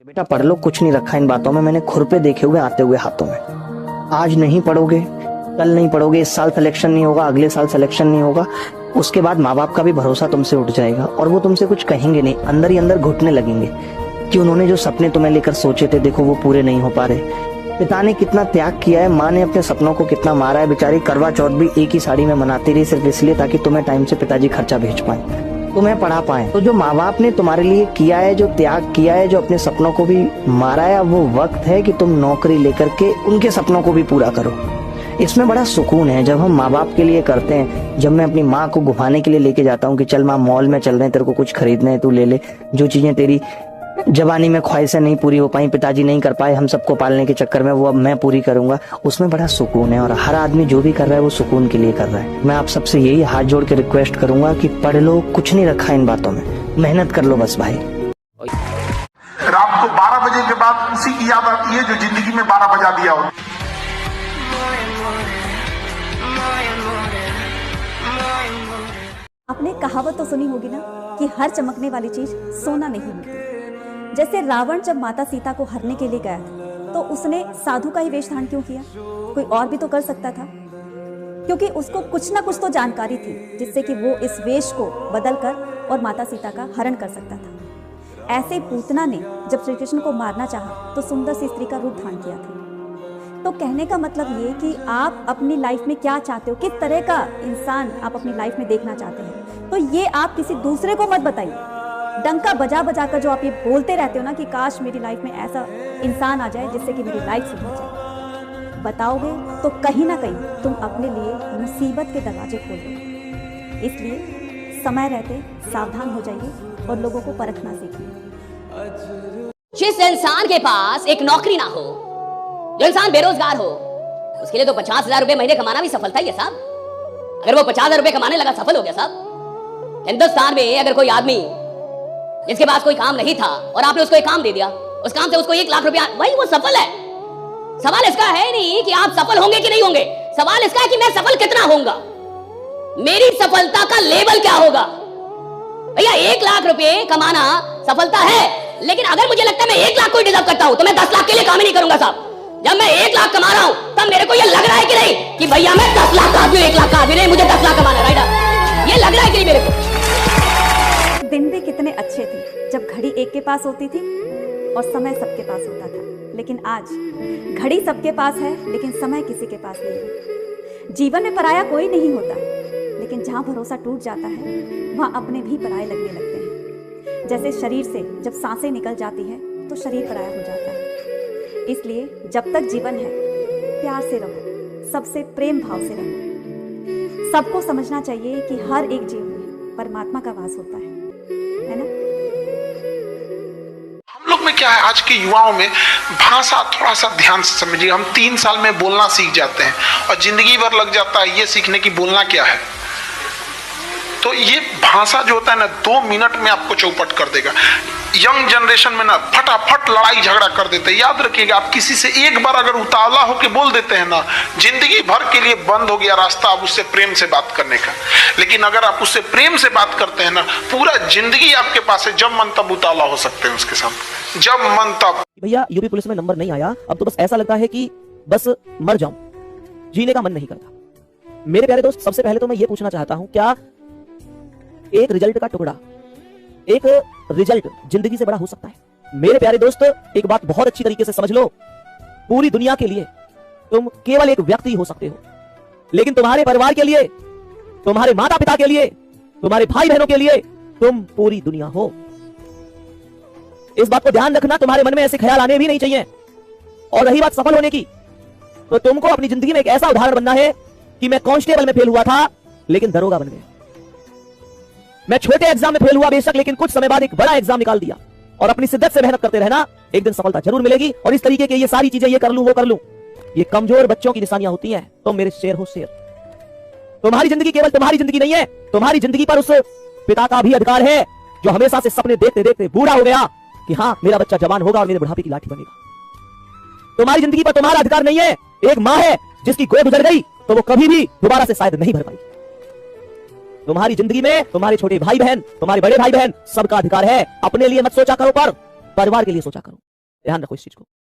बेटा पढ़ लो, कुछ नहीं रखा इन बातों में, मैंने खुरपे देखे हुए आते हुए हाथों में। आज नहीं पढ़ोगे, कल नहीं पढ़ोगे, इस साल सिलेक्शन नहीं होगा, अगले साल सिलेक्शन नहीं होगा, उसके बाद माँ बाप का भी भरोसा तुमसे उठ जाएगा और वो तुमसे कुछ कहेंगे नहीं, अंदर ही अंदर घुटने लगेंगे कि उन्होंने जो सपने तुम्हें लेकर सोचे थे, देखो वो पूरे नहीं हो पा रहे। पिता ने कितना त्याग किया है, माँ ने अपने सपनों को कितना मारा है। बेचारी करवा चौथ भी एक ही साड़ी में मनाती रही, सिर्फ इसलिए ताकि तुम्हें टाइम से पिताजी खर्चा भेज पाए, तुम्हें पढ़ा पाए। तो जो माँ बाप ने तुम्हारे लिए किया है, जो त्याग किया है, जो अपने सपनों को भी मारा है, अब वो वक्त है कि तुम नौकरी लेकर के उनके सपनों को भी पूरा करो। इसमें बड़ा सुकून है जब हम माँ बाप के लिए करते हैं। जब मैं अपनी माँ को घुमाने के लिए लेके जाता हूँ कि चल माँ मॉल में चल रहे हैं, तेरे को कुछ खरीदना है तू ले ले, जो चीजें तेरी जवानी में ख्वाहिशें नहीं पूरी हो पाई, पिताजी नहीं कर पाए हम सबको पालने के चक्कर में, वो अब मैं पूरी करूंगा, उसमें बड़ा सुकून है। और हर आदमी जो भी कर रहा है वो सुकून के लिए कर रहा है। मैं आप सबसे यही हाथ जोड़ के रिक्वेस्ट करूंगा कि पढ़ लो, कुछ नहीं रखा इन बातों में, मेहनत कर लो बस भाई। रात को 12 बजे के बाद उसी की याद आती है जो जिंदगी में 12 बजा दिया हो। आपने कहावत तो सुनी होगी ना कि हर चमकने वाली चीज सोना नहीं होती। जैसे रावण जब माता सीता को हरने के लिए गया था तो उसने साधु का ही वेश धारण क्यों किया? कोई और भी तो कर सकता था, क्योंकि उसको कुछ ना कुछ तो जानकारी थी जिससे कि वो इस वेश को बदलकर और माता सीता का हरण कर सकता था। ऐसे पूतना ने जब श्री कृष्ण को मारना चाहा तो सुंदर सी स्त्री का रूप धारण किया था। तो कहने का मतलब ये कि आप अपनी लाइफ में क्या चाहते हो, किस तरह का इंसान आप अपनी लाइफ में देखना चाहते हैं, तो ये आप किसी दूसरे को मत बताइए। डंका बजा बजा कर जो आप ये बोलते रहते हो ना कि काश मेरी लाइफ में ऐसा इंसान आ जाए जिससे कि मेरी लाइफ सुधर जाए, बताओगे तो कहीं ना कहीं तुम अपने लिए मुसीबत के दरवाजे खोल दो। इसलिए समय रहते सावधान हो जाइए और लोगों को परखना सीखिए। जिस इंसान के पास एक नौकरी ना हो, जो इंसान बेरोजगार हो, उसके लिए तो 50,000 रुपए महीने कमाना भी सफलता ही है साहब। अगर वो 50,000 रुपए कमाने लगा, सफल हो गया साहब। हिंदुस्तान में अगर कोई आदमी जिसके पास कोई काम नहीं था और आपने उसको एक काम दे दिया, उस काम से उसको 1 लाख रुपया, वही वो सफल है। सवाल इसका है नहीं कि आप सफल होंगे कि नहीं होंगे, सवाल इसका है कि मैं सफल कितना होऊंगा, मेरी सफलता का लेवल क्या होगा। भैया 1 लाख रुपए कमाना सफलता है, लेकिन अगर मुझे लगता है मैं 1 लाख को डिजर्व करता हूं तो मैं 10 लाख के लिए काम ही नहीं करूंगा साहब। जब मैं 1 लाख कमा रहा हूं तब मेरे को ये लग रहा है कि नहीं कि भैया मैं 10 लाख का आदमी, 1 लाख का आदमी नहीं, मुझे 10 लाख कमाना, राइट? ये लग रहा है कि नहीं मेरे को? दिन भी कितने अच्छे थे जब घड़ी एक के पास होती थी और समय सबके पास होता था, लेकिन आज घड़ी सबके पास है लेकिन समय किसी के पास नहीं है। जीवन में पराया कोई नहीं होता, लेकिन जहाँ भरोसा टूट जाता है वहाँ अपने भी पराये लगने लगते हैं। जैसे शरीर से जब सांसें निकल जाती है तो शरीर पराया हो जाता है। इसलिए जब तक जीवन है प्यार से रहो, सबसे प्रेम भाव से रहो। सबको समझना चाहिए कि हर एक जीव में परमात्मा का वास होता है ना? हम लोग में क्या है, आज के युवाओं में भाषा थोड़ा सा ध्यान से समझिए। हम 3 साल में बोलना सीख जाते हैं और जिंदगी भर लग जाता है ये सीखने की बोलना क्या है। तो ये भाषा जो होता है ना 2 मिनट में आपको चौपट कर देगा। यंग जनरेशन में ना फटाफट लड़ाई झगड़ा कर देते हैं। याद रखिएगा, आप किसी से एक बार अगर उतावला होकर बोल देते हैं ना, जिंदगी भर के लिए बंद हो गया रास्ता आप उससे प्रेम से बात करने का। लेकिन अगर आप उससे प्रेम से बात करते हैं ना, पूरा जिंदगी आपके पास है। जब मन तब उतावला हो सकते हैं उसके साथ, जब मन तब। भैया यूपी पुलिस में नंबर नहीं आया, अब तो बस ऐसा लगता है कि बस मर जाऊं, जीने का मन नहीं करता। मेरे प्यारे दोस्त, सबसे पहले तो मैं ये पूछना चाहता हूं, क्या एक रिजल्ट का टुकड़ा, एक रिजल्ट जिंदगी से बड़ा हो सकता है? मेरे प्यारे दोस्त, एक बात बहुत अच्छी तरीके से समझ लो, पूरी दुनिया के लिए तुम केवल एक व्यक्ति हो सकते हो, लेकिन तुम्हारे परिवार के लिए, तुम्हारे माता पिता के लिए, तुम्हारे भाई बहनों के लिए तुम पूरी दुनिया हो। इस बात को ध्यान रखना, तुम्हारे मन में ऐसे ख्याल आने भी नहीं चाहिए। और रही बात सफल होने की, तो तुमको अपनी जिंदगी में एक ऐसा उदाहरण बनना है कि मैं कांस्टेबल में फेल हुआ था लेकिन दरोगा बन गया, मैं छोटे एग्जाम में फेल हुआ बेशक, लेकिन कुछ समय बाद एक बड़ा एग्जाम निकाल दिया। और अपनी शिद्दत से मेहनत करते रहना, एक दिन सफलता जरूर मिलेगी। और इस तरीके के ये सारी चीजें, ये कर लूं वो कर लूं, ये कमजोर बच्चों की निशानियां होती हैं। तुम मेरे शेर हो शेर। तुम्हारी जिंदगी केवल तुम्हारी जिंदगी नहीं है, तुम्हारी जिंदगी पर उस पिता का भी अधिकार है जो हमेशा से सपने देखते देखते बूढ़ा हो गया कि हाँ मेरा बच्चा जवान होगा और मेरे बुढ़ापे की लाठी बनेगा। तुम्हारी जिंदगी पर तुम्हारा अधिकार नहीं है। एक माँ है जिसकी गोद गुजर गई तो वो कभी भी दोबारा से शायद नहीं भर पाई। तुम्हारी जिंदगी में तुम्हारे छोटे भाई बहन, तुम्हारे बड़े भाई बहन, सबका अधिकार है। अपने लिए मत सोचा करो, पर परिवार के लिए सोचा करो। ध्यान रखो इस चीज को।